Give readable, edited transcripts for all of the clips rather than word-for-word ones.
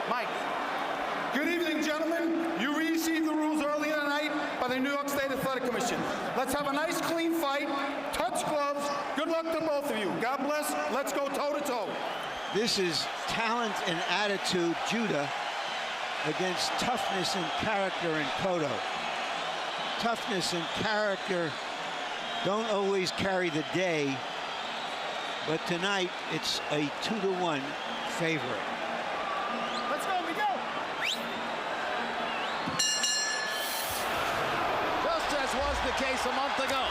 Mike. Good evening, gentlemen. You received the rules earlier tonight by the New York State Athletic Commission. Let's have a nice, clean fight. Touch gloves. Good luck to both of you. God bless. Let's go toe-to-toe. This is talent and attitude, Judah, against toughness and character in Cotto. Toughness and character don't always carry the day, but tonight it's a 2-to-1 favorite. Let's go, Miguel. Just as was the case a month ago.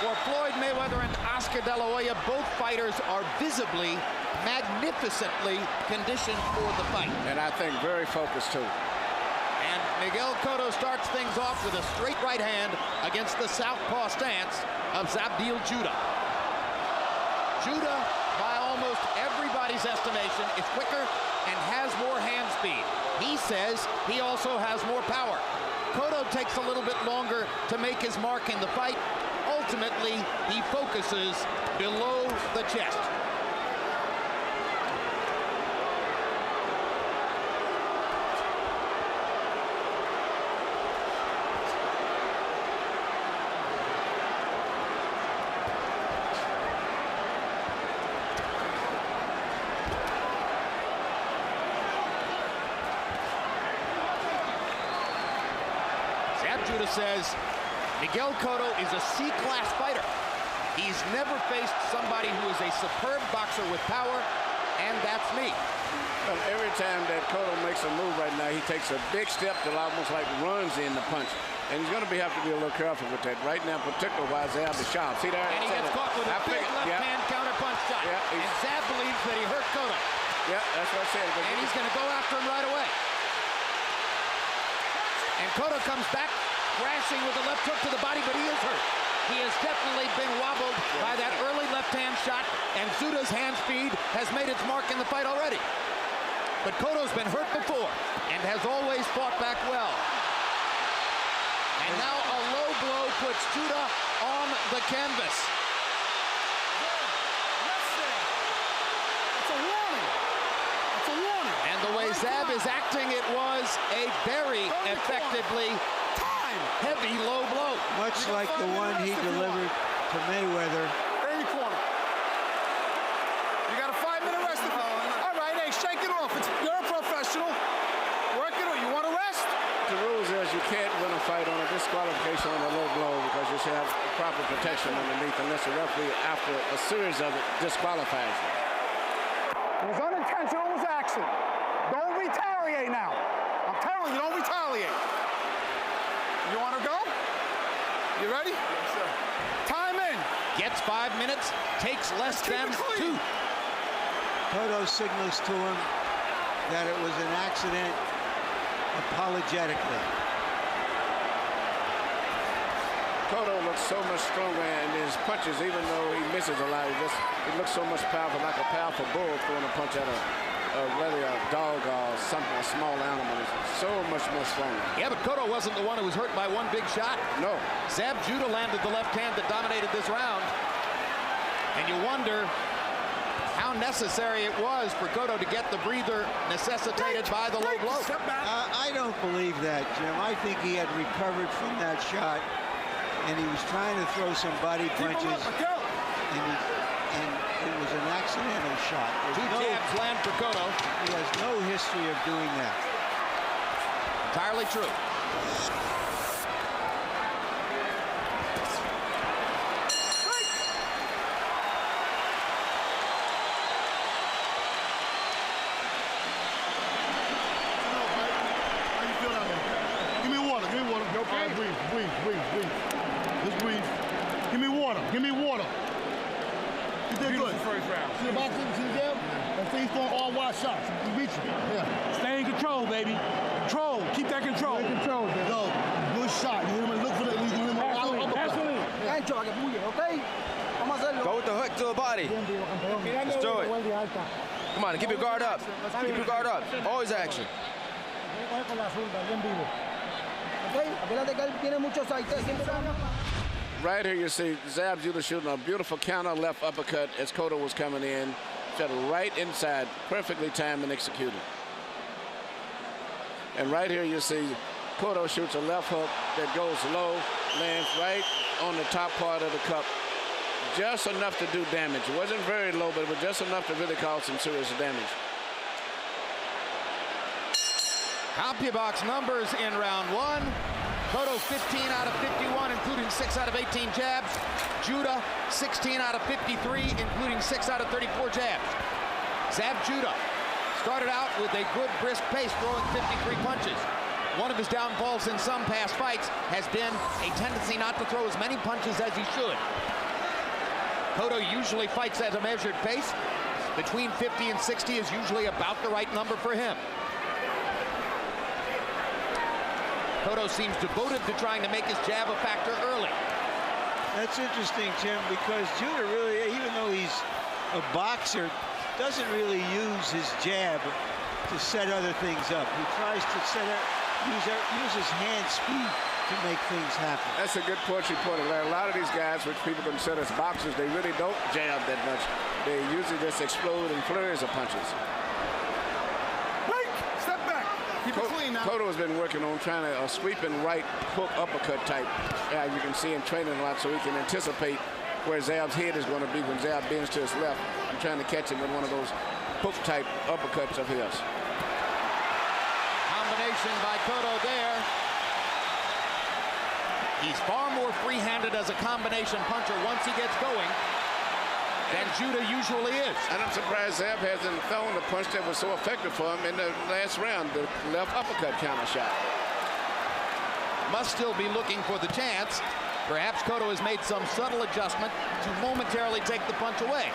For Floyd Mayweather and Oscar De La Hoya, both fighters are visibly, magnificently conditioned for the fight. And I think very focused, too. And Miguel Cotto starts things off with a straight right hand against the southpaw stance of Zab Judah. Judah, by almost everybody's estimation, is quicker and has more hand speed. He says he also has more power. Cotto takes a little bit longer to make his mark in the fight. Ultimately, he focuses below the chest. Zab Judah says Miguel Cotto is a C-class fighter. He's never faced somebody who is a superb boxer with power, and that's me. Well, every time that Cotto makes a move right now, he takes a big step that almost like runs in the punch. And he's going to have to be a little careful with that. Right now, particularly while Zab is sharp. See there? And he gets caught with a big left-hand counter-punch shot. Yeah, and Zab believes that he hurt Cotto. Yeah, that's what I said. And he's going to go after him right away. And Cotto comes back, crashing with a left hook to the body, but he is hurt. He has definitely been wobbled by that early left-hand shot, and Judah's hand speed has made its mark in the fight already. But Cotto's been hurt before and has always fought back well. And now a low blow puts Judah on the canvas. That's a warning. That's a warning. And the way Zab is acting, it was a very effectively heavy low blow. Much like the one he delivered to Mayweather. There in your corner. You got a 5-minute rest. All right, hey, shake it off. You're a professional. Work it on. You want to rest? The rules is you can't win a fight on a disqualification on a low blow because you should have proper protection underneath unless the referee, after a series of it, disqualifies you. It was unintentional. It was accident. Don't retaliate now. I'm telling you, don't retaliate. You want to go? You ready? Yes, sir. Time in. Gets 5 minutes, takes less than 2. Cotto signals to him that it was an accident apologetically. Cotto looks so much stronger in his punches, even though he misses a lot. He looks so much powerful, like a powerful bull throwing a punch at really a dog or something, a small animal. It's so much more stronger. Yeah, but Cotto wasn't the one who was hurt by one big shot. No. Zab Judah landed the left hand that dominated this round. And you wonder how necessary it was for Cotto to get the breather necessitated by the low blow. I don't believe that, Jim. I think he had recovered from that shot, and he was trying to throw some body punches, and it was an accidental shot. Two jabs land for Cotto. He has no history of doing that. Entirely true. Give me water. You did good. First round. See the boxing? See the jab? And see he's throwing all wide shots. He beat you. Yeah. Stay in control, baby. Control. Keep that control. Stay in control, baby. Yo, good shot. You want to look for the absolutely. Okay? Go with the hook to the body. Let's do it. Come on, keep your guard up. Keep your guard up. Always action. Right here you see Zab Judah shooting a beautiful counter left uppercut as Cotto was coming in. Shot right inside, perfectly timed and executed. And right here you see Cotto shoots a left hook that goes low, lands right on the top part of the cup. Just enough to do damage. It wasn't very low, but it was just enough to really cause some serious damage. CompuBox numbers in round one. Cotto 15 out of 51, including 6 out of 18 jabs. Judah 16 out of 53, including 6 out of 34 jabs. Zab Judah started out with a good brisk pace, throwing 53 punches. One of his downfalls in some past fights has been a tendency not to throw as many punches as he should. Cotto usually fights at a measured pace. Between 50 and 60 is usually about the right number for him. Cotto seems devoted to trying to make his jab a factor early. That's interesting, Tim, because Judah really, even though he's a boxer, doesn't really use his jab to set other things up. He tries to use his hand speed to make things happen. That's a good point you pointed out. A lot of these guys, which people consider as boxers, they really don't jab that much. They usually just explode in flurries of punches. Step back. Keep it clean now. Cotto has been working on trying to sweeping right hook uppercut type. You can see him training a lot so he can anticipate where Zab's head is going to be when Zab bends to his left. I'm trying to catch him with one of those hook type uppercuts of his. Combination by Cotto there. He's far more free-handed as a combination puncher once he gets going than Judah usually is. And I'm surprised Zab hasn't thrown the punch that was so effective for him in the last round, the left uppercut counter shot. Must still be looking for the chance. Perhaps Cotto has made some subtle adjustment to momentarily take the punch away.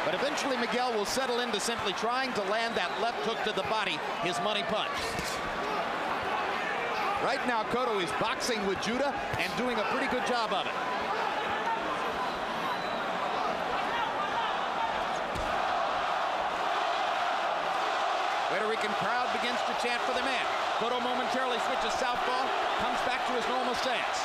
But eventually Miguel will settle into simply trying to land that left hook to the body, his money punch. Right now, Cotto is boxing with Judah and doing a pretty good job of it. Puerto Rican crowd begins to chant for the man. Cotto momentarily switches southpaw, comes back to his normal stance.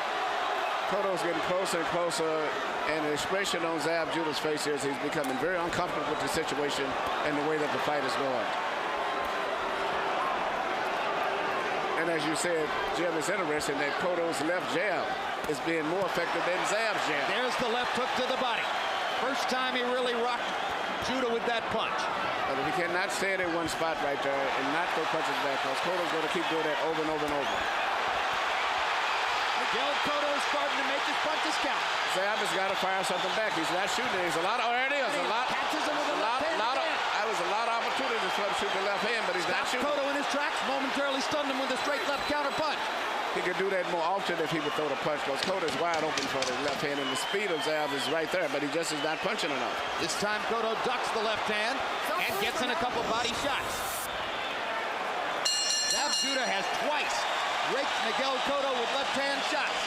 Cotto's getting closer and closer, and the expression on Zab Judah's face here is he's becoming very uncomfortable with the situation and the way that the fight is going. And as you said, Jim, it's interesting that Cotto's left jab is being more effective than Zab's jab. There's the left hook to the body. First time he really rocked Judah with that punch. But if he cannot stay in one spot right there and not throw punches back, because Cotto's going to keep doing that over and over and over. Miguel Cotto is starting to make his punches count. Zab has got to fire something back. He's not shooting. There's a lot of already. There's a lot. Catches him with a left hand. That was a lot of opportunities for him to shoot the left hand, but he's not shooting. Cotto in his tracks, momentarily stunned him with a straight left counter punch. He could do that more often if he would throw the punch, because Cotto is wide open for the left hand, and the speed of Zab is right there, but he just is not punching enough. This time Cotto ducks the left hand and gets in a couple body shots. Zab Judah has twice raked Miguel Cotto with left hand shots.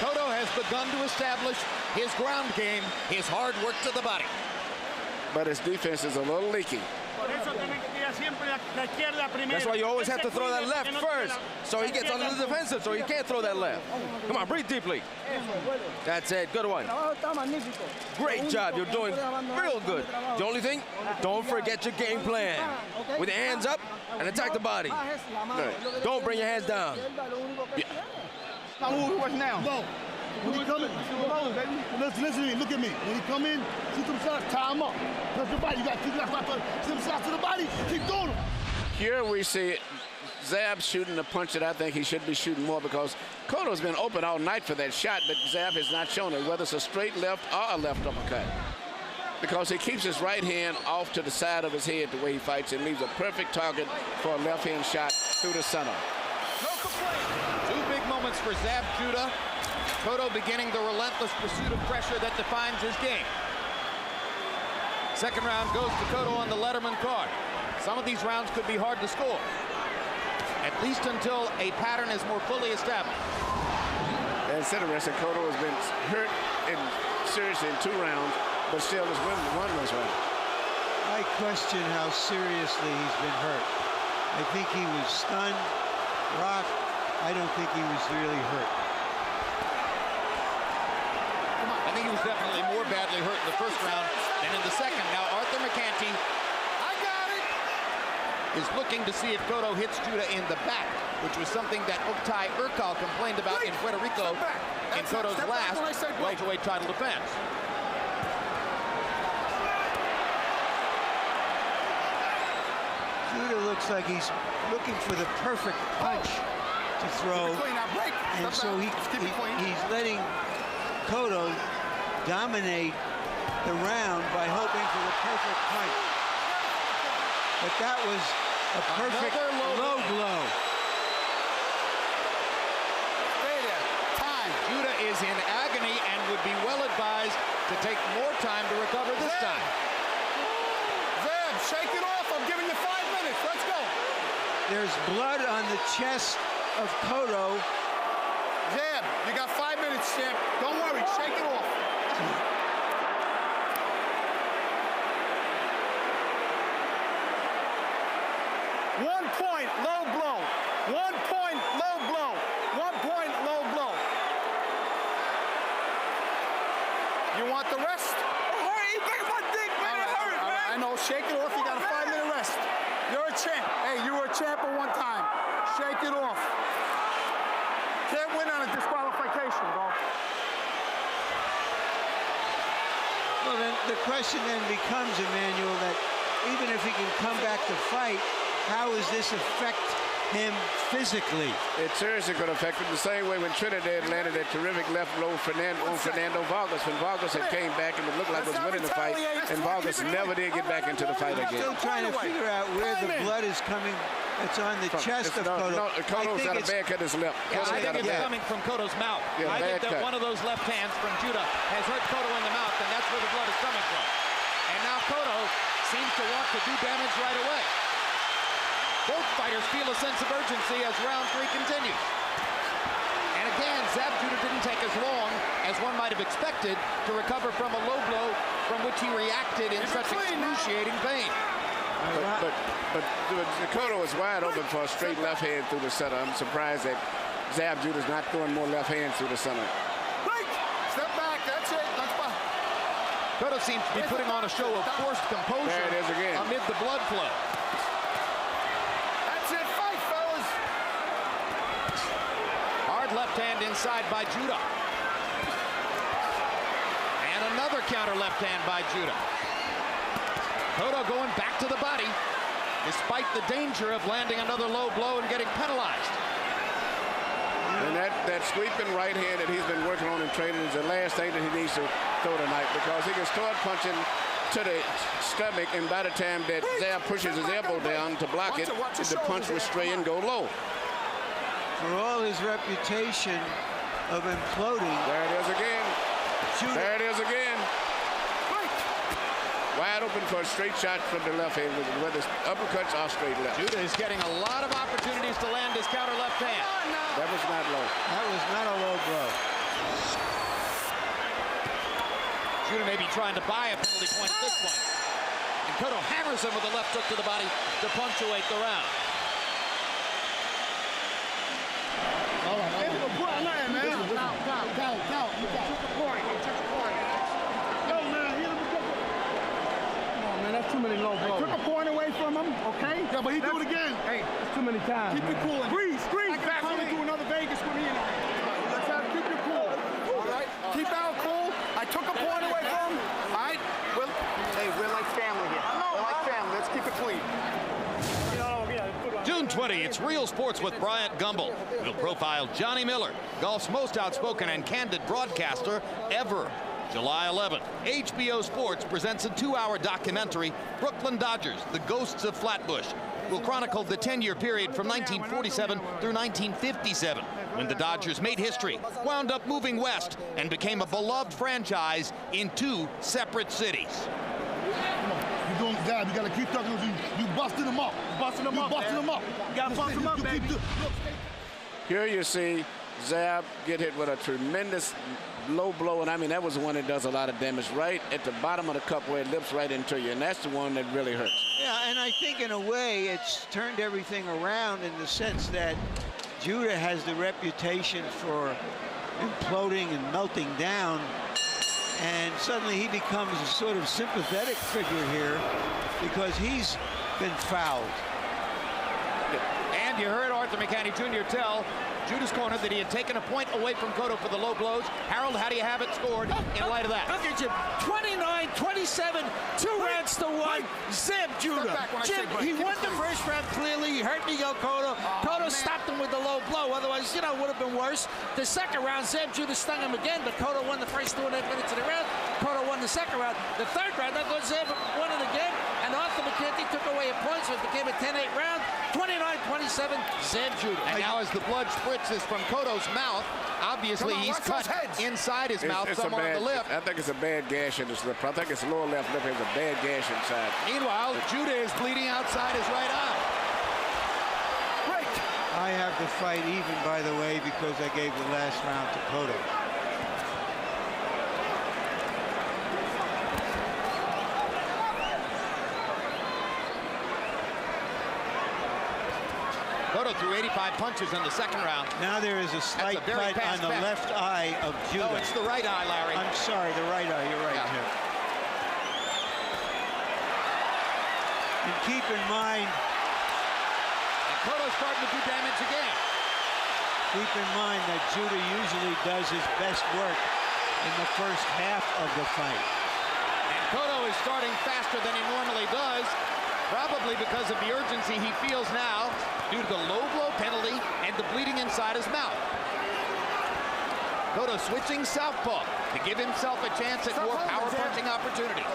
Cotto has begun to establish his ground game, his hard work to the body. But his defense is a little leaky. That's why you always have to throw that left first, so he gets under the defensive, so he can't throw that left. Come on, breathe deeply. That's it, good one. Great job, you're doing real good. The only thing, don't forget your game plan. With your hands up and attack the body. Don't bring your hands down. Now who was now? No. When he come in, listen to me, look at me. When he come in, shoot some shots, tie him up. Touch the body, you got to keep some shots to the body, keep doing them. Here we see Zab shooting the punch that I think he should be shooting more, because Cotto's been open all night for that shot, but Zab has not shown it, whether it's a straight left or a left uppercut. Because he keeps his right hand off to the side of his head the way he fights and leaves a perfect target for a left hand shot through the center. Two big moments for Zab Judah. Cotto beginning the relentless pursuit of pressure that defines his game. Second round goes to Cotto on the Letterman card. Some of these rounds could be hard to score, at least until a pattern is more fully established. And it's interesting, Cotto has been hurt seriously in 2 rounds, but still has won this round. I question how seriously he's been hurt. I think he was stunned, rocked. I don't think he was really hurt. I think he was definitely more badly hurt in the first round than in the second. Now Arthur McCanty. I got it. is looking to see if Cotto hits Judah in the back, which was something that Oktay Urkal complained about in Puerto Rico in Cotto's last welterweight title defense. Judah looks like he's looking for the perfect punch to throw, and so he's letting Cotto dominate the round by hoping for the perfect punch. But that was a perfect low blow. Stay there. Time. Judah is in agony and would be well advised to take more time to recover this time. Zab, shake it off. I'm giving you 5 minutes. Let's go. There's blood on the chest of Cotto. Zab, you got 5 minutes, champ. Don't worry. Shake it off. One point, low blow. 1 point, low blow. 1 point, low blow. You want the rest? Hey, bring my dick, man. It hurt, man. I know. Shake it off. You got a 5-minute rest. You're a champ. Hey, you were a champ at one time. Shake it off. Can't win on a disqualification, bro. Well, then the question then becomes, Emmanuel, that even if he can come back to fight, how does this affect him physically? It seriously could affect him the same way when Trinidad landed that terrific left blow on Fernando Vargas. When Vargas had came back and it looked like it was winning the fight, and Vargas never did get back into the fight again. Still trying to figure out where the blood is coming. It's on the chest of Cotto. No, Cotto's got a bad cut in his lip. Yeah, I think it's coming from Cotto's mouth. Yeah, I think that cut. one of those left hands from Judah has hurt Cotto in the mouth, and that's where the blood is coming from. And now Cotto seems to want to do damage right away. Both fighters feel a sense of urgency as round 3 continues. And again, Zab Judah didn't take as long as one might have expected to recover from a low blow from which he reacted in such excruciating pain. But Cotto was wide open for a straight left hand through the center. I'm surprised that Zab Judah's not throwing more left hands through the center. Break. Step back. That's it. That's fine. Cotto seems to be putting on a show of forced composure There it is again. amid the blood flow. That's it. Fight, fellas. Hard left hand inside by Judah. And another counter left hand by Judah. Cotto going back to the body, despite the danger of landing another low blow and getting penalized. And that sweeping right hand that he's been working on in training is the last thing that he needs to throw tonight, because he can start punching to the stomach, and by the time that Zab pushes his elbow down to block it, the punch will stray and go low. For all his reputation of imploding, There it is again. Judah, There it is again. Wide open for a straight shot from the left hand, whether it's uppercuts or straight left. Judah is getting a lot of opportunities to land his counter left hand. That was not low. that was not a low blow. Judah may be trying to buy a penalty point at this point. And Cotto hammers him with a left hook to the body to punctuate the round. All right. That's too many low blows. Took a point away from him, okay? Yeah, but he do it again. Hey, That's too many times. keep it cool. Breathe, I can come and do another Vegas with me. Let's have keep it cool. All right? Keep out cool. I took a point away from him. All right? We're like family here. We're like family. Let's keep it clean. June 20, it's Real Sports with Bryant Gumbel. We'll profile Johnny Miller, golf's most outspoken and candid broadcaster ever. July 11th, HBO Sports presents a 2-hour documentary, Brooklyn Dodgers, The Ghosts of Flatbush. Will chronicle the 10-year period from 1947 through 1957, when the Dodgers made history, wound up moving west, and became a beloved franchise in 2 separate cities. You're doing Zab. You gotta keep talking. You busting them up. Busting them up. Busting them up. You gotta bust them up, baby. Here you see Zab get hit with a tremendous low blow, and I mean that was the one that does a lot of damage right at the bottom of the cup where it lips right into you, and that's the one that really hurts. Yeah, and I think in a way it's turned everything around in the sense that Judah has the reputation for imploding and melting down, and suddenly he becomes a sort of sympathetic figure here because he's been fouled. And you heard Arthur McCanny Jr. tell Judah's corner that he had taken a point away from Cotto for the low blows. Harold, how do you have it scored in light of that? Look at Jim, 29-27, 2 rounds to 1. Zab Judah. Jim, he won the first round clearly. He hurt Miguel Cotto. Cotto stopped him with the low blow. Otherwise, you know, it would have been worse. The second round, Zab Judah stung him again, but Cotto won the first 2.5 minutes of the round. Cotto won the second round. The third round, I thought Zab won it again, and Arthur McCanty took away a point, so it became a 10-8 round. 29-27, Zab Judah. And now as the blood spritzes from Cotto's mouth, obviously he's cut inside his mouth somewhere on the lip. I think it's a bad gash in his lip. I think his lower left lip has a bad gash inside. Meanwhile, Judah is bleeding outside his right eye. I have the fight even, by the way, because I gave the last round to Cotto. Cotto threw 85 punches in the second round. Now there is a slight cut on the left eye of Judah. No, it's the right eye, Larry. I'm sorry, the right eye. You're right, Jim. And keep in mind, Cotto's starting to do damage again. Keep in mind that Judah usually does his best work in the first half of the fight. And Cotto is starting faster than he normally does, probably because of the urgency he feels now due to the low blow penalty and the bleeding inside his mouth. Cotto switching southpaw to give himself a chance at more power punching opportunity.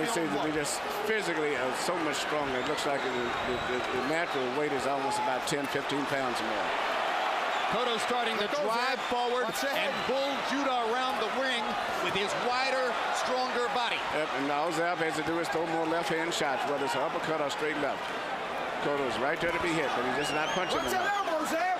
It seems to be just physically so much stronger. It looks like the natural weight is almost about 10, 15 pounds more. Cotto starting to drive forward and pull Judah around the ring with his wider, stronger body. Yep, and all Zab has to do is throw more left-hand shots, whether it's an uppercut or straight left. Cotto's right there to be hit, but he's just not punching enough. elbow, Zab?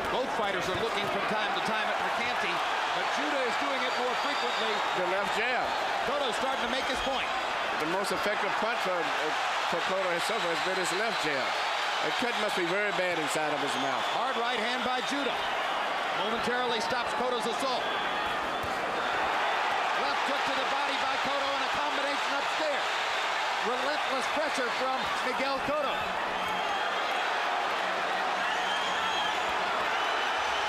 Both fighters are looking from time to time at McCanty, but Judah is doing it more frequently. The left jab. Cotto's starting to make his point. The most effective punch for Cotto himself has been his left jab. The cut must be very bad inside of his mouth. Hard right hand by Judah. Momentarily stops Cotto's assault. Left hook to the body by Cotto and a combination upstairs. Relentless pressure from Miguel Cotto.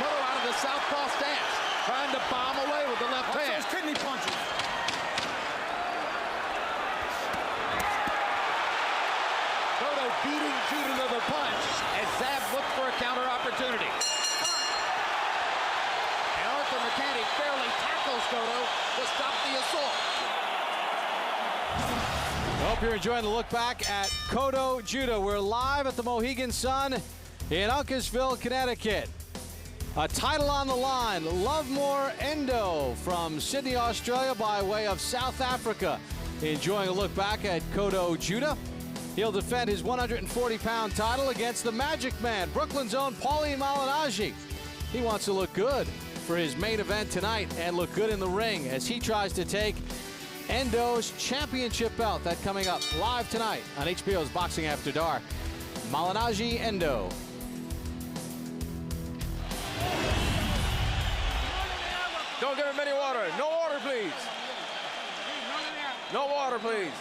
Cotto out of the southpaw stance, trying to bomb away with the left hand. Those kidney punches. Cotto beating Judah to the punch as Zab looked for a counter opportunity. And Arthur McCanty fairly tackles Cotto to stop the assault. I hope you're enjoying the look back at Cotto Judah. We're live at the Mohegan Sun in Uncasville, Connecticut. A title on the line. Lovemore Endo from Sydney, Australia by way of South Africa. Enjoying a look back at Cotto Judah. He'll defend his 140-pound title against the Magic Man, Brooklyn's own Paulie Malignaggi. He wants to look good for his main event tonight and look good in the ring as he tries to take Endo's championship belt. That coming up live tonight on HBO's Boxing After Dark. Malignaggi Endo. Don't give him any water. No water, please. No water, please.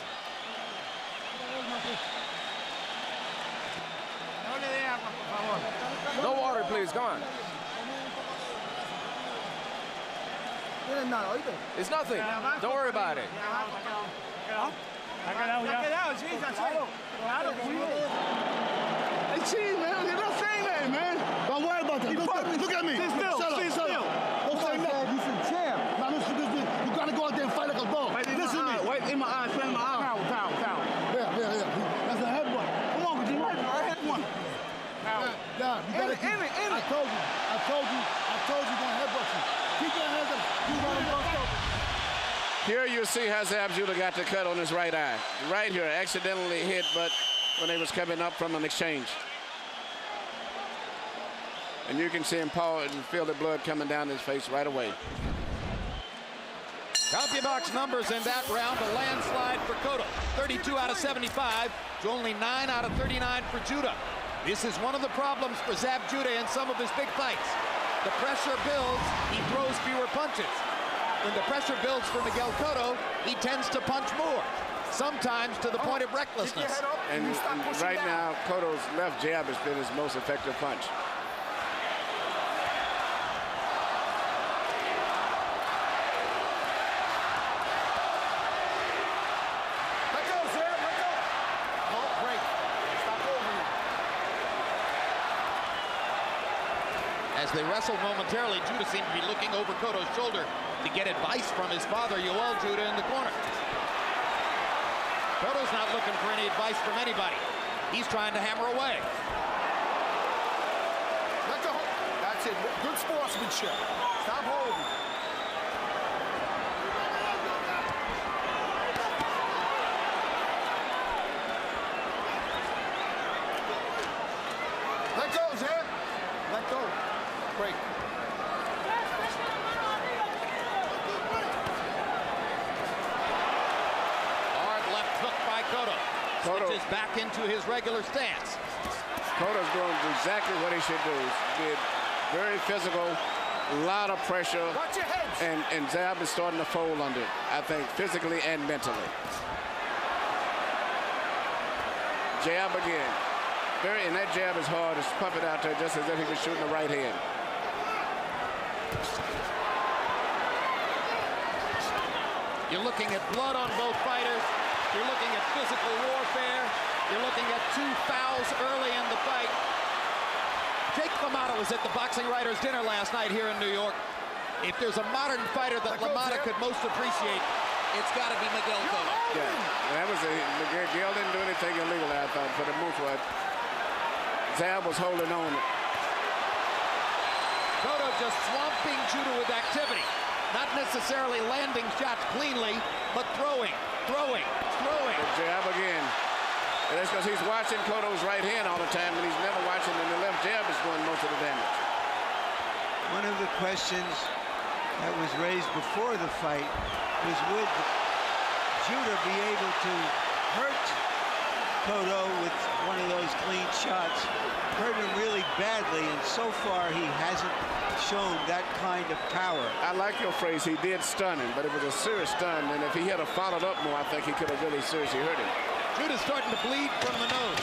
No water, please. Come on. It's nothing. Don't worry about it. Hey, cheese, man. You're not saying that, man. Don't worry about that. Look at me. Sit still. Shut up. Sit still. Don't say nothing. You should champ. Now, listen to this. You got to go out there and fight like a dog. Listen to me. Wait in my eyes. Spend my eyes. Towel. Yeah. That's a headbutt. Come on, G. I hit one. Yeah, you got to keep it. I told you you're going to headbutt you. Keep your hands up. Keep on the bust open. Here you see how Zab Judah got the cut on his right eye. Right here, accidentally hit, but when he was coming up from an exchange. And you can see him pause and feel the blood coming down his face right away. CompuBox numbers in that round, a landslide for Cotto. 32 out of 75 to only 9 out of 39 for Judah. This is one of the problems for Zab Judah in some of his big fights. The pressure builds, he throws fewer punches. When the pressure builds for Miguel Cotto, he tends to punch more. sometimes to the point of recklessness. And right now, Cotto's left jab has been his most effective punch. Let go, Zab. Let go. No, break. Stop over now. As they wrestle momentarily, Judah seemed to be looking over Cotto's shoulder to get advice from his father, Yoel Judah, in the corner. Cotto's not looking for any advice from anybody. He's trying to hammer away. Let go. That's it. Good sportsmanship. Stop holding. Let go, Zab. Let go. Break. Hard left hook by Cotto. Switches back into his regular stance. Cotto's doing exactly what he should do. He's very physical, a lot of pressure. Watch your heads. And Zab is starting to fold under it, I think, physically and mentally. Jab again. And that jab is hard. It's pumping out there just as if he was shooting the right hand. You're looking at blood on both fighters. You're looking at physical warfare. You're looking at 2 fouls early in the fight. Jake LaMotta was at the Boxing Writers' Dinner last night here in New York. If there's a modern fighter that LaMotta could most appreciate, it's got to be Miguel Cotto. Yeah, that was Miguel didn't do anything illegal, I thought, for the most part. Zab was holding on. Cotto just swamping Judah with activity. Not necessarily landing shots cleanly, but throwing. The jab again. And that's because he's watching Cotto's right hand all the time, and he's never watching, and the left jab is doing most of the damage. One of the questions that was raised before the fight was, would Judah be able to hurt Cotto with one of those clean shots? Hurt him really badly, and so far he hasn't shown that kind of power. I like your phrase, he did stun him, but it was a serious stun, and if he had followed up more, I think he could have really seriously hurt him. Judah's starting to bleed from the nose,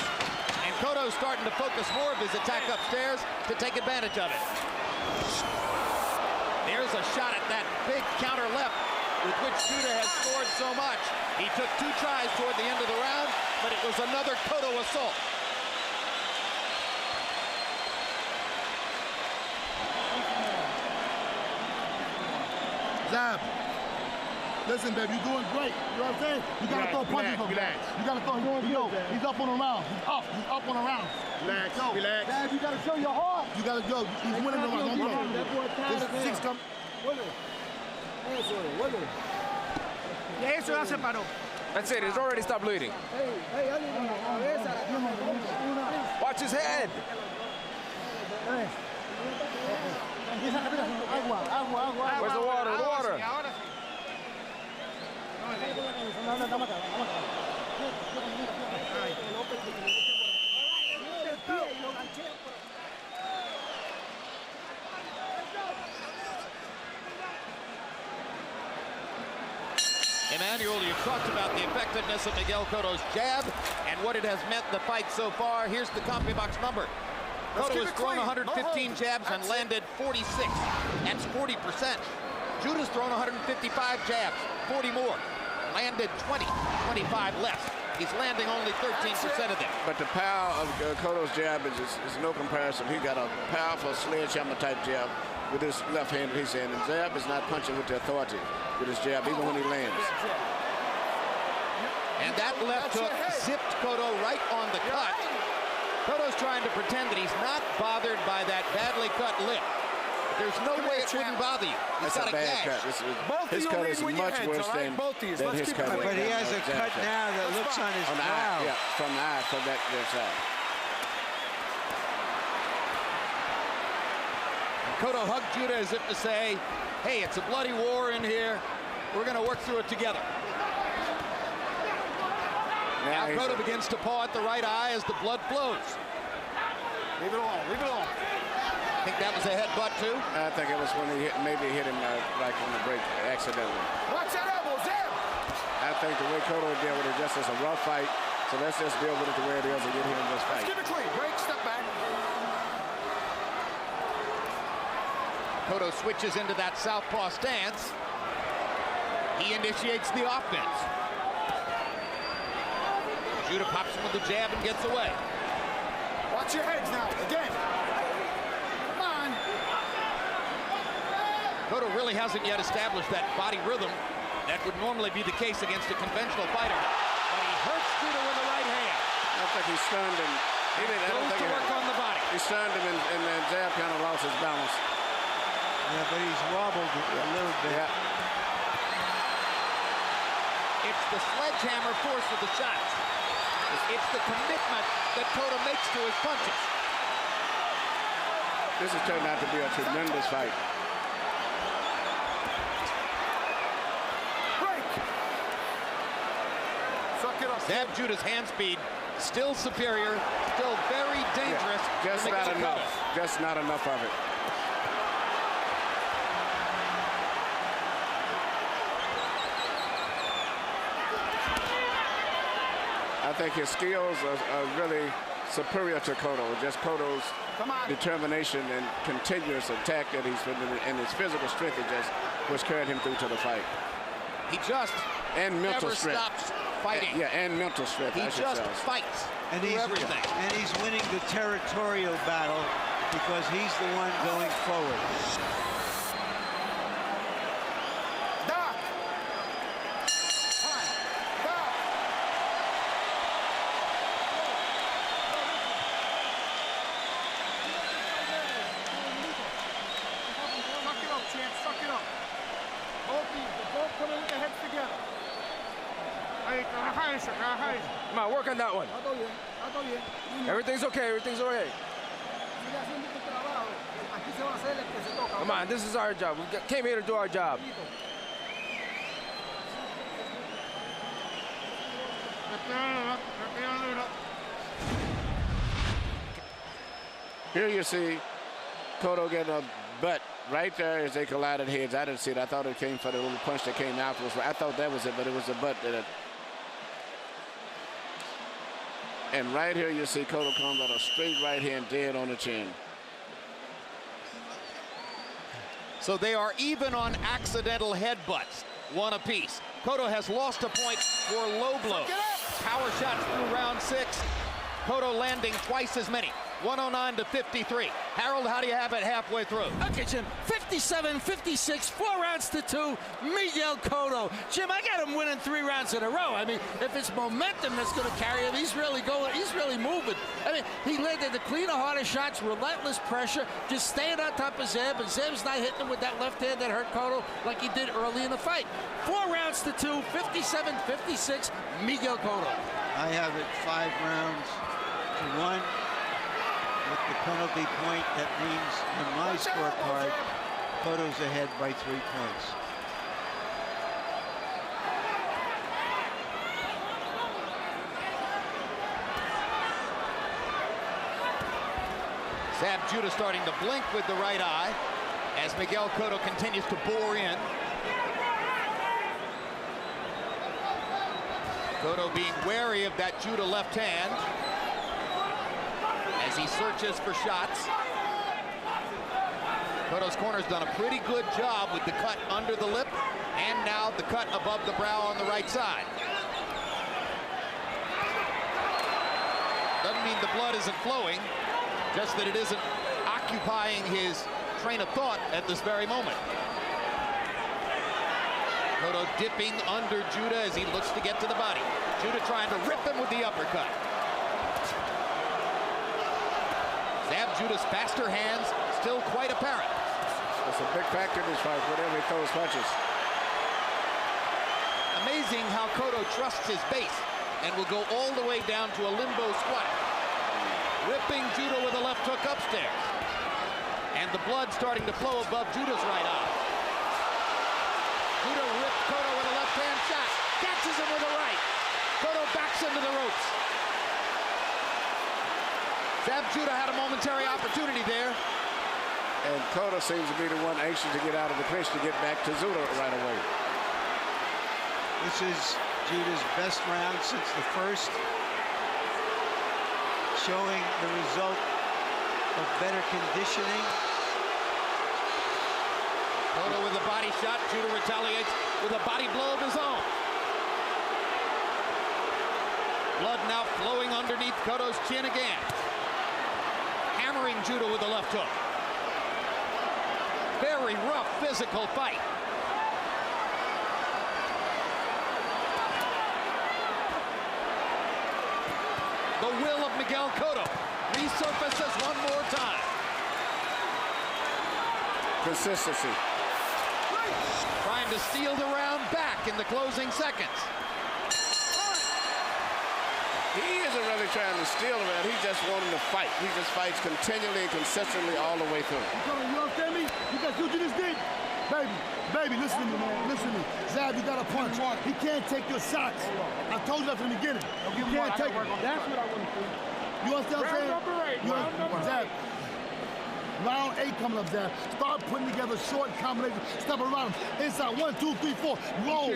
and Cotto's starting to focus more of his attack upstairs to take advantage of it. There's a shot at that big counter left with which Judah has scored so much. He took 2 tries toward the end of the round, but it was another Cotto assault. Zab, listen, baby, you're doing great. You know what I'm saying? You gotta throw punches over there. You gotta throw. He's up on the round. He's up on the round. Relax. Zab, you gotta show your heart. You gotta go. He's winning the round. There's 6 come. Eso ya se paró. That's it. It's already stopped bleeding. Watch his head. Where's the water? The water. Emmanuel, you've talked about the effectiveness of Miguel Cotto's jab and what it has meant in the fight so far. Here's the CompuBox number. Cotto has thrown 115 jabs and landed 46. That's 40%. Judah's thrown 155 jabs, 40 more. Landed 20, 25 less. He's landing only 13% of them. But the power of Cotto's jab is no comparison. He got a powerful sledgehammer type jab with his left hand that he's saying. And Zab is not punching with the authority with his jab, even when he lands. And that left hook zipped Cotto right on the cut. Cotto's trying to pretend that he's not bothered by that badly cut lip. There's no way it wouldn't bother you. He's got a bad cut. His cut is much worse than his cut. But he has a cut now that looks on his brow. Yeah, from the eye, from that side. Cotto hugged Judah as if to say, hey, it's a bloody war in here. We're going to work through it together. Now Cotto begins to paw at the right eye as the blood flows. Leave it alone. Leave it alone. I think that was a headbutt, too. I think it was when he maybe hit him like on the break accidentally. Watch that elbow, Zab. I think the way Cotto dealt with it just as a rough fight. So let's just deal with it the way it is and get here in this fight. Let's keep it clean. Break, step back. Cotto switches into that southpaw stance. He initiates the offense. Judah pops him with the jab and gets away. Watch your heads now. Again. Come on. Cotto really hasn't yet established that body rhythm that would normally be the case against a conventional fighter. But he hurts Judah with the right hand. I don't think he stunned him. He didn't. I don't think Goes to work on the body. He stunned him, and then Zab kind of lost his balance. Yeah, but he's wobbled a little bit. Yeah. It's the sledgehammer force of the shots. It's the commitment that Cotto makes to his punches. This has turned out to be a tremendous fight. Break. Suck it up. Zab Judah's hand speed still superior, still very dangerous. Yeah, just not enough. Just not enough of it. I think his skills are really superior to Cotto. Just Cotto's determination and continuous attack that he's put in, and his physical strength is just what's carried him through to the fight. He just and mental never strength. stops fighting. Yeah, and mental strength. He just fights And through everything. And he's winning the territorial battle because he's the one going forward. Doc. Time. Doc. Suck it up, champ. Suck it up. Both coming with their heads together. Come on, work on that one. Everything's okay. Everything's okay. Come on, this is our job. We came here to do our job. Here you see Cotto getting a butt right there as they collided heads. I didn't see it. I thought it came for the little punch that came afterwards. I thought that was it, but it was the butt that. And right here you see Cotto comes out a straight right hand dead on the chin. So they are even on accidental headbutts, one apiece. Cotto has lost a point for low blows. Power shots through round 6. Cotto landing twice as many. 109 to 53. Harold, how do you have it halfway through? Okay, Jim. 57-56, 4 rounds to 2. Miguel Cotto. Jim, I got him winning 3 rounds in a row. I mean, if it's momentum that's going to carry him, he's really going. He's really moving. I mean, he landed the cleaner, harder shots, relentless pressure, just staying on top of Zab, and Zab's not hitting him with that left hand that hurt Cotto like he did early in the fight. 4 rounds to 2, 57-56, Miguel Cotto. I have it 5 rounds to 1. With the penalty point, that means on my scorecard, Cotto's ahead by 3 points. Zab Judah starting to blink with the right eye as Miguel Cotto continues to bore in. Cotto being wary of that Judah left hand as he searches for shots. Cotto's corner's done a pretty good job with the cut under the lip and now the cut above the brow on the right side. Doesn't mean the blood isn't flowing, just that it isn't occupying his train of thought at this very moment. Cotto dipping under Judah as he looks to get to the body. Judah trying to rip him with the uppercut. Zab Judah's faster hands still quite apparent. It's a big factor in this fight, whatever he throws punches. Amazing how Cotto trusts his base and will go all the way down to a limbo squat. Ripping Judah with a left hook upstairs. And the blood starting to flow above Judah's right eye. Judah ripped Cotto with a left-hand shot. Catches him with a right. Cotto backs into the ropes. Zab Judah had a momentary opportunity there. And Cotto seems to be the one anxious to get out of the clinch to get back to Judah right away. This is Judah's best round since the first, showing the result of better conditioning. Cotto with a body shot. Judah retaliates with a body blow of his own. Blood now flowing underneath Cotto's chin again. Hammering Judah with the left hook. Very rough physical fight. The will of Miguel Cotto resurfaces one more time. Consistency. Trying to steal the round back in the closing seconds. He isn't really trying to steal the round. He's just wanting to fight. He just fights continually and consistently all the way through. You understand me? You got you just did. Baby, listen to me, man. Listen to me. Zab, you got a punch. He can't take your shots. I told you that from the beginning. You can't take it. That's what I want to see. You understand what I'm saying? Zab. Round 8 coming up, Zab. Start putting together short combinations. Step around him. Inside 1, 2, 3, 4. Roll.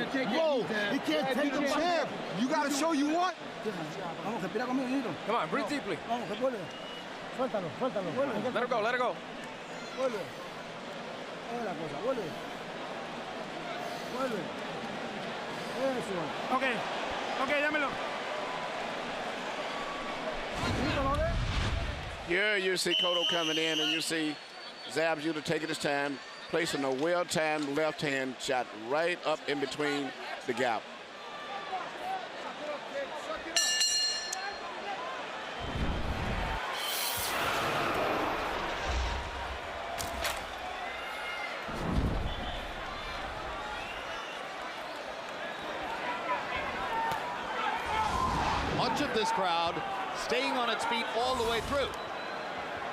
He can't take the Zab, you got to show you what? Come on, breathe deeply. Suéltalo. Let her go, let her go. Okay, dámelo. Here you see Cotto coming in, and you see Zab Judah taking his time, placing a well-timed left-hand shot right up in between the gap. Much of this crowd staying on its feet all the way through.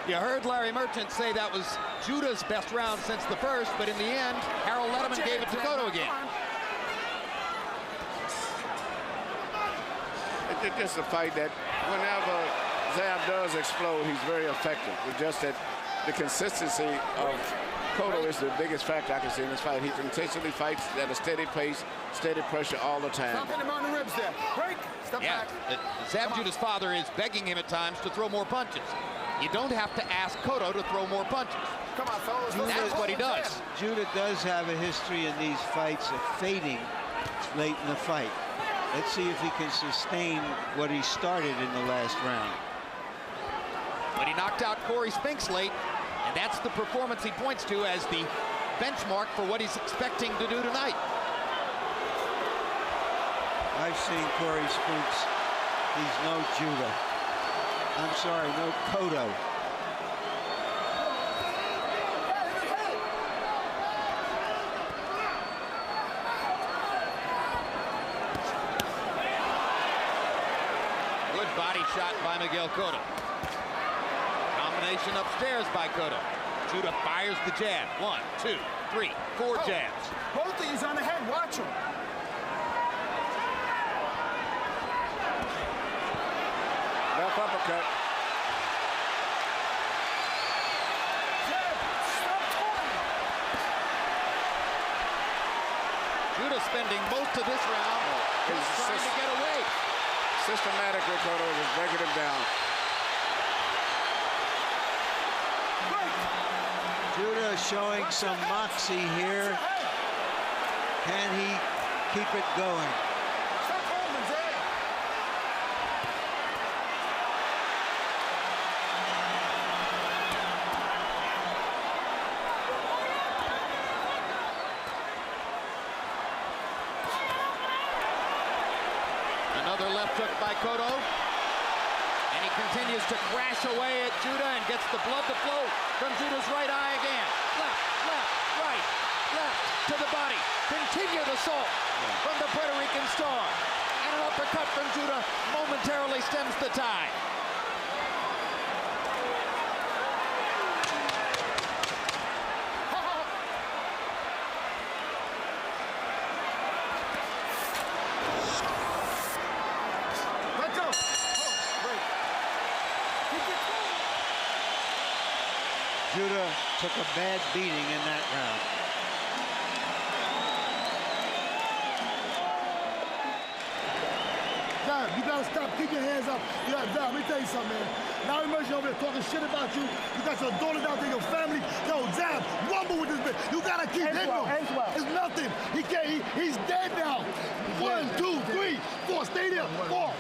You heard Larry Merchant say that was Judah's best round since the first, but in the end, Harold Letterman gave it to Cotto again. It's just a fight that whenever Zab does explode, he's very effective. It's just that the consistency of Cotto is the biggest factor I can see in this fight. He intentionally fights at a steady pace, steady pressure all the time. Stop hitting him on the ribs there. Break. Step back. Zab Judah's father is begging him at times to throw more punches. You don't have to ask Cotto to throw more punches. Come on, fellas. That's what he does. Judah does have a history in these fights of fading late in the fight. Let's see if he can sustain what he started in the last round. But he knocked out Corey Spinks late, and that's the performance he points to as the benchmark for what he's expecting to do tonight. I've seen Corey Spinks. He's no Judah. I'm sorry, no Cotto. Good body shot by Miguel Cotto. Combination upstairs by Cotto. Judah fires the jab. 1, 2, 3, 4 jabs. Both of you's on the head. Watch him. Left uppercut. Judah spending most of this round just trying to get away. Systematically, Cotto is breaking him down. Judah showing some moxie here. Can he keep it going? Stop holding, Zab. Another left hook by Cotto. And he continues to crash away at Judah and gets the blood to flow from Judah's right eye again. Left, right, left to the body. Continued assault from the Puerto Rican star. And an uppercut from Judah momentarily stems the tide. Judah took a bad beating in that round. Zab, you gotta stop. Keep your hands up. Zab, let me tell you something, man. Now emerging over there talking shit about you. You got your daughter down there, your family. Yo, Zab, rumble with this bitch. You gotta keep hitting him. It's nothing. He can't. He's dead now. 1, 2, 3, 4. Stay there. 4.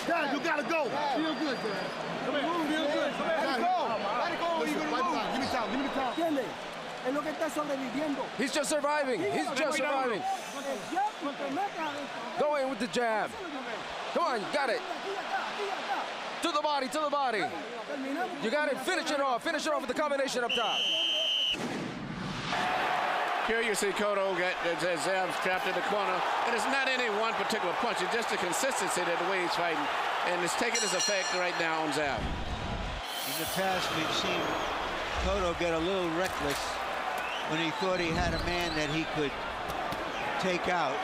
Zab, you gotta go. Feel good, man. Come here. Feel good. Let it go. Let it go. You're gonna move. Give me time. Give me time. He's just surviving. He's just surviving. Go in with the jab. Come on, got it. To the body, to the body. You got it. Finish it off. Finish it off with the combination up top. Here you see Cotto get Zab trapped in the corner. And it's not any one particular punch. It's just the consistency of the way he's fighting. And it's taking its effect right now on Zab. In the past, we've seen Cotto get a little reckless when he thought he had a man that he could take out.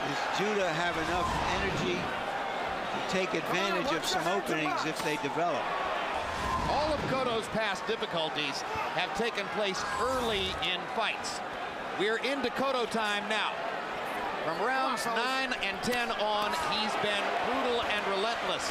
Does Judah have enough energy to take advantage of some openings if they develop? All of Cotto's past difficulties have taken place early in fights. We're into Cotto time now. From rounds 9 and 10 on, he's been brutal and relentless,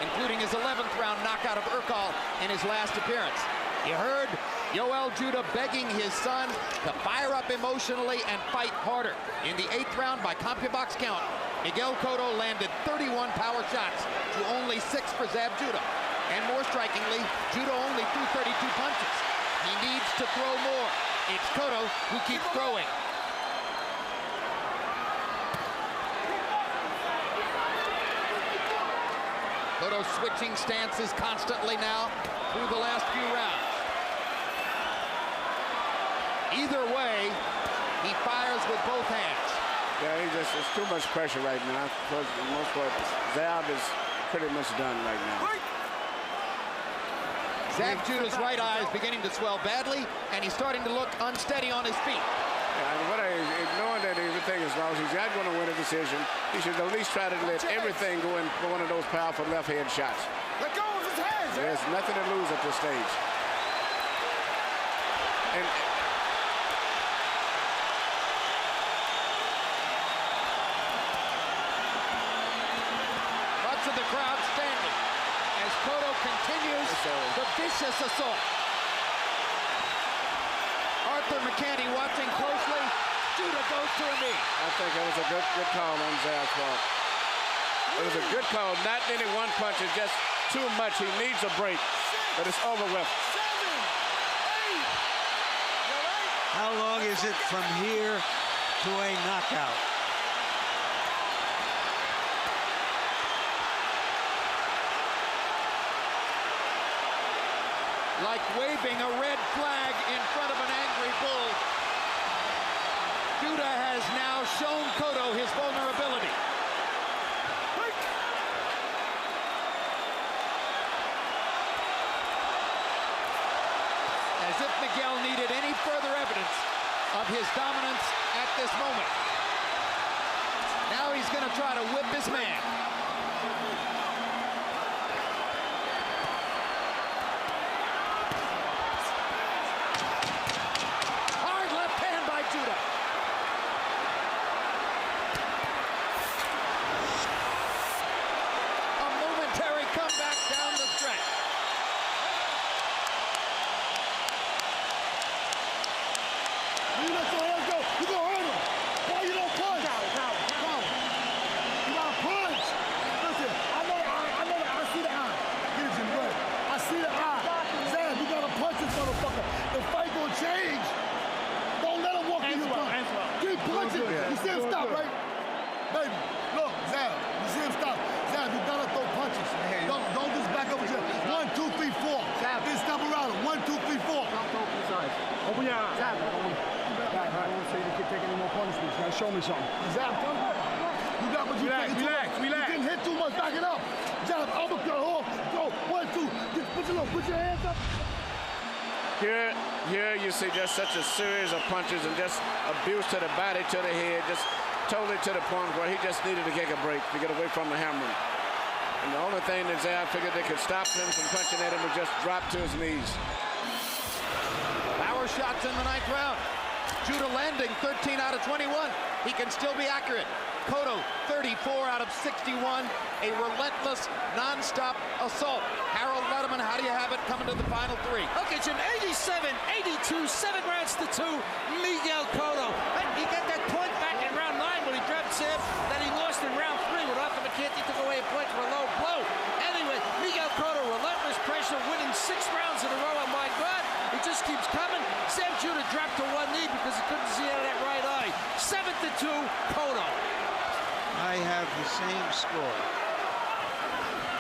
including his 11th round knockout of Urkel in his last appearance. You heard Yoel Judah begging his son to fire up emotionally and fight harder. In the 8th round, by CompuBox count, Miguel Cotto landed 31 power shots to only 6 for Zab Judah. And more strikingly, Judah only threw 32 punches. He needs to throw more. It's Cotto who keeps throwing. Cotto switching stances constantly now through the last few rounds. Either way, he fires with both hands. Yeah, it's too much pressure right now. For the most part, Zab is pretty much done right now. Zab Judah's right eye is beginning to swell badly, and he's starting to look unsteady on his feet. Yeah, and knowing that everything is lost, he's not going to win a decision. He should at least try to let everything go in for one of those powerful left hand shots. Let go of his hands. There's nothing to lose at this stage. And much of the crowd standing as Cotto continues the vicious assault. Arthur McCanny watching closely. Judah goes to a knee. I think it was a good call on Zab's part. It was a good call. Not any one punch. It's just too much. He needs a break. But it's over with. How long is it from here to a knockout? Like waving a red flag in front of an angry bull. Judah has now shown Cotto his vulnerability. As if Miguel needed any further evidence of his dominance at this moment. Now he's going to try to whip his man. Show me something. Zab, come on. You got what you relax. You didn't hit too much. Back it up. Zab, uppercut. Go. 1, 2. Put your hands up. Here you see just such a series of punches and just abuse to the body, to the head, just totally to the point where he just needed to take a break to get away from the hammering. And the only thing that Zab figured they could stop him from punching at him was just drop to his knees. Power shots in the 9th round. Judah landing 13 out of 21. He can still be accurate. Cotto, 34 out of 61. A relentless, non-stop assault. Harold Letterman, how do you have it coming to the final three? Okay, Jim, 87-82, 7 rounds to 2, Miguel Cotto. And he got that point back in round 9 when he dropped Zab that he lost in round 3 when Arthur McKenzie took away a point for a low blow. Anyway, Miguel Cotto, relentless pressure, winning 6 rounds in a row. Oh, my God, he just keeps coming. Zab Judah dropped to one knee because he couldn't see out of that right eye. 7-2, Cotto. I have the same score.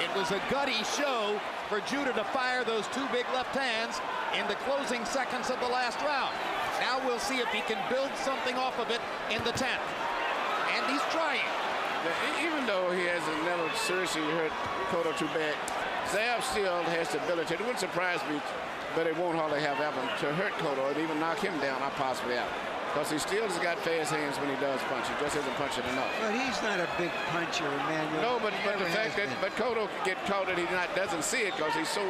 It was a gutty show for Judah to fire those 2 big left hands in the closing seconds of the last round. Now we'll see if he can build something off of it in the 10th. And he's trying. Even though he hasn't never seriously hurt Cotto too bad, Zab still has the ability. It wouldn't surprise me, but it won't hardly have happened to hurt Cotto and even knock him down, or possibly out. Because he still has got fast hands when he does punch. He just isn't punching enough. But he's not a big puncher, Emmanuel. No, but the fact that Cotto can get caught and he doesn't see it because he's so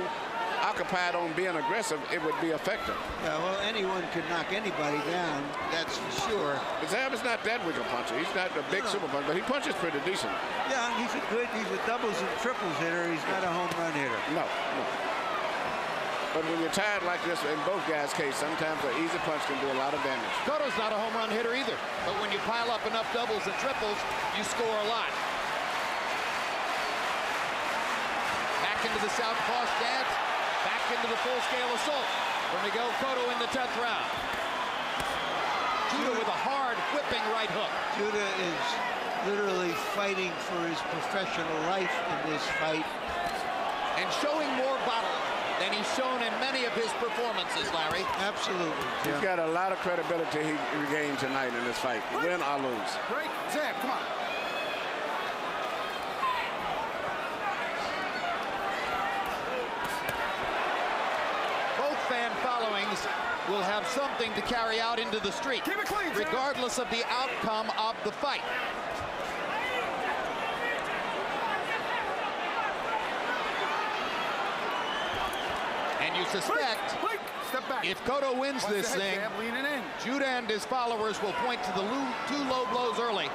occupied on being aggressive, it would be effective. Yeah, well, anyone could knock anybody down, that's for sure. But Zab is not that weak a puncher. He's not a big super puncher, but he punches pretty decent. Yeah, he's a doubles and triples hitter. He's not a home run hitter. No. But when you're tired like this, in both guys' case, sometimes an easy punch can do a lot of damage. Cotto's not a home run hitter either. But when you pile up enough doubles and triples, you score a lot. Back into the southpaw stance. Back into the full-scale assault for Miguel Cotto in the 10th round. Judah with a hard whipping right hook. Judah is literally fighting for his professional life in this fight. And showing more bottle than he's shown in many of his performances, Larry. Absolutely. He's got a lot of credibility he regained tonight in this fight, win or lose. Break. Zab, come on. Both fan followings will have something to carry out into the street, Keep it clean, Zab. regardless of the outcome of the fight. And you suspect Step back. if Cotto wins Watch this the head thing, jab, leaning in. Judah and his followers will point to the 2 low blows early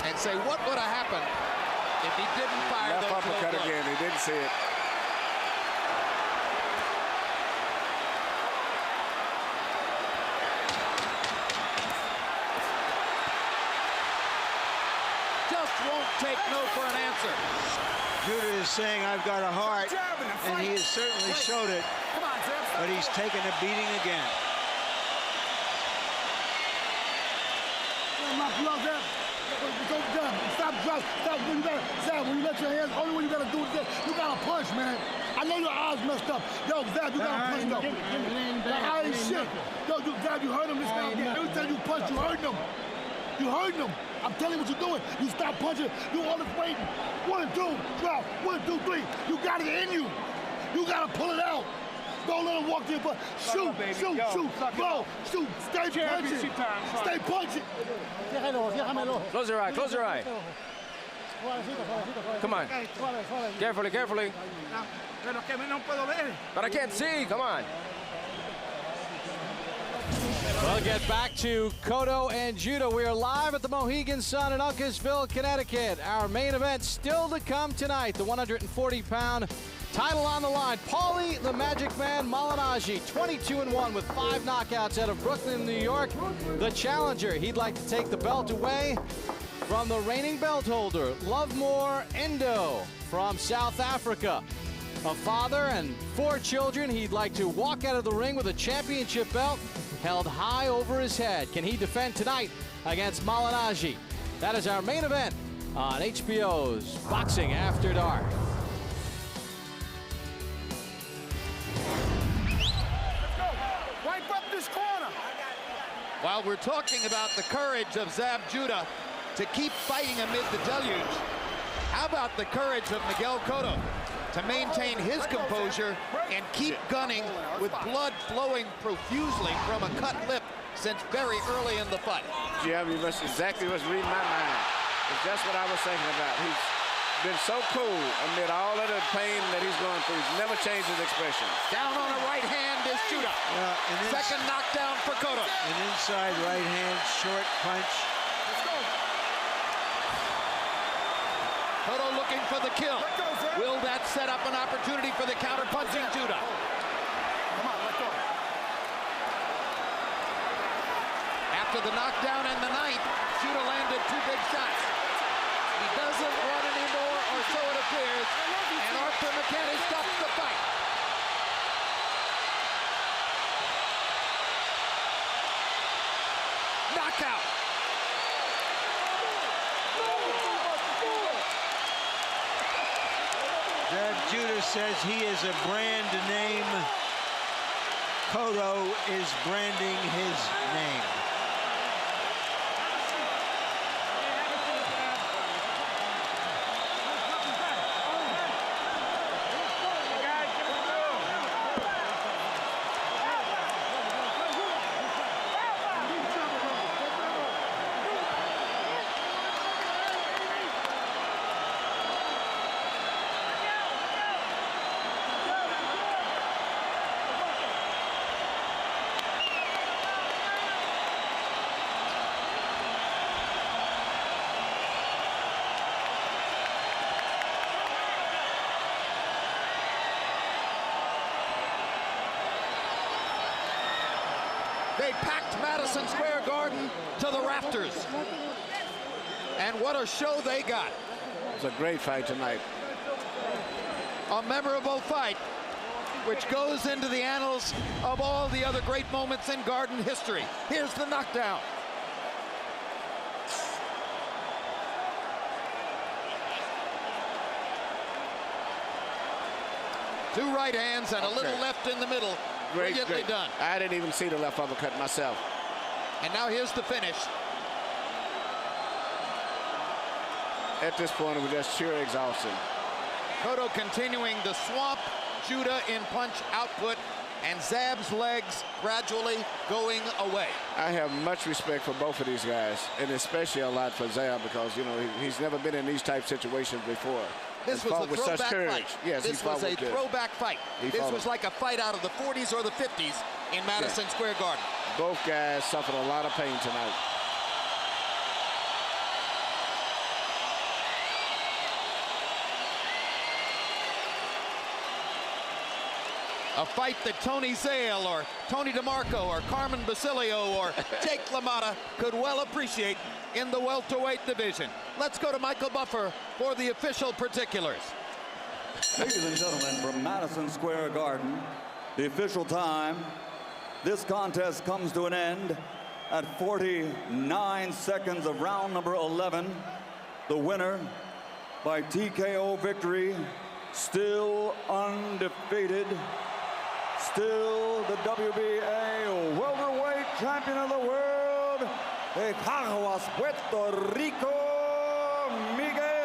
and say, what would have happened if he didn't fire Left those low uppercut blows? again. He didn't see it. Just won't take no for an answer. Judah is saying, I've got a heart, and he has certainly showed it, Come on, Zab. but he's taken a beating again. Knock you out, Zab. Stop when you gotta, Zab, when you let your hands, only when you gotta do is this. You gotta punch, man. I know your eyes messed up. Yo, Zab, you gotta punch, though. That eye ain't shit. Yo, Zab, you hurt him this now. Every time you punch, you hurt him. You hurting him. I'm telling you what you're doing. You stop punching. Do all this waiting. 1, 2, drop. 1, 2, 3. You got it in you. You gotta pull it out. Don't let him walk to your butt. Shoot, shoot, shoot. Go, shoot. Stay punching. Stay punching. Close your eye, close your eye. Come on. Carefully, carefully. But I can't see, come on. We'll get back to Cotto and Judah. We are live at the Mohegan Sun in Uncasville, Connecticut. Our main event still to come tonight. The 140-pound title on the line. Paulie the Magic Man Malignaggi, 22-1 with 5 knockouts out of Brooklyn, New York. The challenger, he'd like to take the belt away from the reigning belt holder, Lovemore Endo from South Africa. A father and 4 children, he'd like to walk out of the ring with a championship belt held high over his head. Can he defend tonight against Malignaggi? That is our main event on HBO's Boxing After Dark. Wipe up this corner. While we're talking about the courage of Zab Judah to keep fighting amid the deluge, how about the courage of Miguel Cotto to maintain his composure and keep gunning with blood flowing profusely from a cut lip since very early in the fight? Yeah, you must exactly what's reading my mind. It's just what I was thinking about. He's been so cool amid all of the pain that he's going through. He's never changed his expression. Down on a right hand is Judah. Second knockdown for Cotto. An inside right hand, short punch. Let's go. Cotto looking for the kill. Will that set up an opportunity for the counter-punching Judah? Come on, let go. After the knockdown in the ninth, Judah landed 2 big shots. He doesn't run anymore, or so it appears, and Arthur McKenny stops the fight. Knockout. Zab Judah says he is a brand name. Cotto is branding his name. They packed Madison Square Garden to the rafters. And what a show they got. It's a great fight tonight. A memorable fight, which goes into the annals of all the other great moments in Garden history. Here's the knockdown. Two right hands and a little left in the middle. Brilliantly done. I didn't even see the left uppercut myself. And now here's the finish. At this point, it was just sheer exhaustion. Cotto continuing to swamp Judah in punch output, and Zab's legs gradually going away. I have much respect for both of these guys, and especially a lot for Zab, because, you know, he's never been in these type situations before. This was a throwback fight. Yes, this was a throwback fight. This was like a fight out of the 40s or the 50s in Madison Square Garden. Both guys suffered a lot of pain tonight. A fight that Tony Zale or Tony DeMarco or Carmen Basilio or Jake LaMotta could well appreciate in the welterweight division. Let's go to Michael Buffer for the official particulars. Ladies and gentlemen, from Madison Square Garden, the official time, this contest comes to an end at 49 seconds of round number 11. The winner by TKO victory, still undefeated, still the WBA welterweight champion of the world, de Caguas, Puerto Rico, Miguel